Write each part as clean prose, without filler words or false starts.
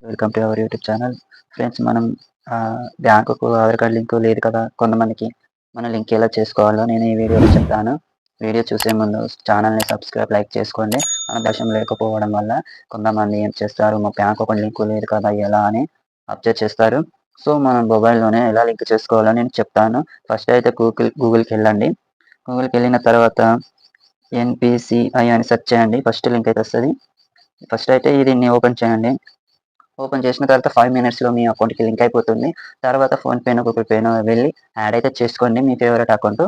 Welcome to our YouTube channel. Friends, మనం బ్యాంకుకు Aadhaar card link లేదు కదా కొంతమందికి. మన లింక్ ఎలా చేసుకోవాలో నేను ఈ వీడియోలో చెప్తాను. వీడియో చూసే ముందు ఛానల్ని సబ్స్క్రైబ్, లైక్ చేసుకోండి. అవకాశం లేకపోవడం వల్ల కొంతమంది ఏం చేస్తారు, మా బ్యాంక్ అకౌంట్ లింక్ లేదు కదా ఎలా అని అప్డేట్ చేస్తారు. సో మనం మొబైల్లోనే ఎలా లింక్ చేసుకోవాలో నేను చెప్తాను. ఫస్ట్ అయితే గూగుల్కి వెళ్ళండి. గూగుల్కి వెళ్ళిన తర్వాత NPCI అని సెర్చ్ చేయండి. ఫస్ట్ లింక్ అయితే వస్తుంది. ఫస్ట్ అయితే దీన్ని ఓపెన్ చేయండి. ఓపెన్ చేసిన తర్వాత 5 మినిట్స్‌లో మీ అకౌంట్‌కి లింక్ అయిపోతుంది. తర్వాత ఫోన్‌పేనో, గూగుల్ పేనో వెళ్ళి యాడ్ అయితే చేసుకోండి మీ ఫేవరెట్ అకౌంట్.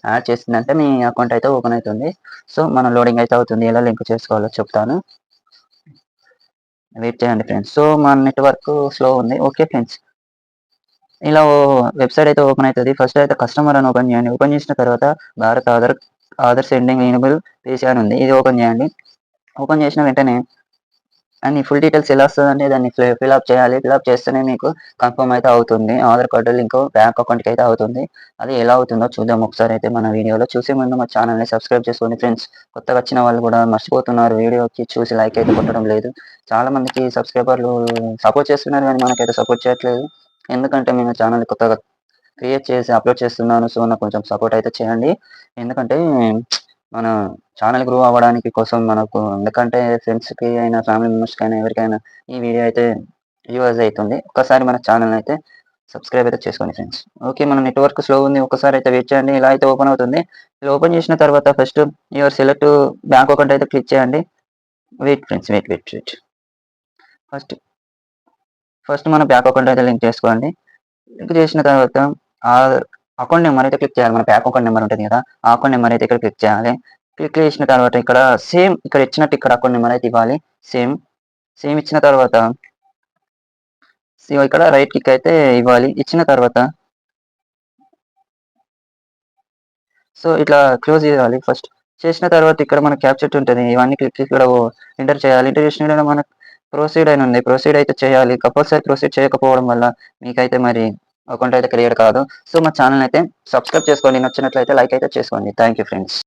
యాడ్ చేసిందంటే మీ అకౌంట్ అయితే ఓపెన్ అవుతుంది. సో మన లోడింగ్ అయితే అవుతుంది. ఎలా లింక్ చేసుకోవాలో చెప్తాను. వెయిట్ చేయండి ఫ్రెండ్స్. సో మన నెట్వర్క్ స్లో ఉంది. Okay friends. ఇలా వెబ్‌సైట్ అయితే ఓపెన్ అవుతది. ఫస్ట్ అయితే కస్టమర్ అని ఓపెన్ చేయండి. ఓపెన్ చేసిన తర్వాత Bharat Aadhaar sending enable page అని ఉంది. ఇది ఓపెన్ చేయండి. ఓపెన్ చేసిన వెంటనే అన్ని ఫుల్ డీటెయిల్స్ ఎలా వస్తదంటే దాన్ని ఫిలప్ చేయాలి. ఫిలప్ చేస్తేనే మీకు కన్ఫర్మ్ అయితే అవుతుంది. ఆధార్ కార్డ్ లింక్ బ్యాంక్ అకౌంట్‌కి అయితే అవుతుంది. అది ఎలా అవుతుందో చూద్దాం ఒకసారి అయితే మన వీడియోలో. చూసే ముందు మా ఛానల్‌ని సబ్స్క్రైబ్ చేసుకోండి ఫ్రెండ్స్. కొత్తగా వచ్చిన వాళ్ళు కూడా మర్చిపోతున్నారు. వీడియోకి చూసి లైక్ అయితే కొట్టడం లేదు. చాలా మందికి సబ్స్క్రైబర్లు సపోర్ట్ చేస్తున్నారు కానీ మనకైతే సపోర్ట్ చేయట్లేదు. ఎందుకంటే నేను ఛానల్ కొత్తగా క్రియేట్ చేసి అప్లోడ్ చేస్తున్నాను. సో నాకు కొంచెం సపోర్ట్ అయితే చేయండి. ఎందుకంటే మన ఛానల్ గ్రో అవ్వడానికి కోసం మనకు, ఎందుకంటే ఫ్రెండ్స్‌కి అయినా, ఫ్యామిలీ మెంబర్స్‌కి అయినా ఎవరికైనా ఈ వీడియో అయితే యూజ్ అవుతుంది. ఒక్కసారి మన ఛానల్‌ని అయితే సబ్స్క్రైబ్ అయితే చేసుకోండి ఫ్రెండ్స్. ఓకే, మన నెట్వర్క్ స్లో ఉంది. ఒక్కసారి అయితే వెయిట్ చేయండి. ఇలా అయితే ఓపెన్ అవుతుంది. ఇలా ఓపెన్ చేసిన తర్వాత first your select bank account అయితే క్లిక్ చేయండి. Wait friends, wait. First first మన బ్యాంక్ అకౌంట్ అయితే లింక్ చేసుకోండి. లింక్ చేసిన తర్వాత ఆధార్ అకౌంట్ నెంబర్ అయితే క్లిక్ చేయాలి. మన బ్యాంక్ అకౌంట్ నెంబర్ ఉంటుంది కదా, ఆ అకౌంట్ నెంబర్ అయితే ఇక్కడ క్లిక్ చేయాలి. క్లిక్ చేసిన తర్వాత ఇక్కడ సేమ్ ఇక్కడ ఇచ్చినట్టు ఇక్కడ అకౌంట్ నెంబర్ అయితే ఇవ్వాలి. సేమ్ ఇచ్చిన తర్వాత ఇక్కడ రైట్ క్లిక్ అయితే ఇవ్వాలి. ఇచ్చిన తర్వాత సో ఇట్లా క్లోజ్ చేయాలి. ఫస్ట్ చేసిన తర్వాత ఇక్కడ మన క్యాప్చర్ ఉంటుంది. ఇవన్నీ క్లిక్ ఇక్కడ ఎంటర్ చేయాలి. ఎంటర్ చేసిన మన ప్రొసీడ్ అని ఉంది. ప్రొసీడ్ అయితే చేయాలి. కంపల్సరీ ప్రొసీడ్ చేయకపోవడం వల్ల మీకైతే మరి అకౌంట్ అయితే క్రియేట్ కాదు. సో మా ఛానల్ అయితే సబ్స్క్రైబ్ చేసుకోండి. నచ్చినట్లయితే లైక్ అయితే చేసుకోండి. Thank you friends.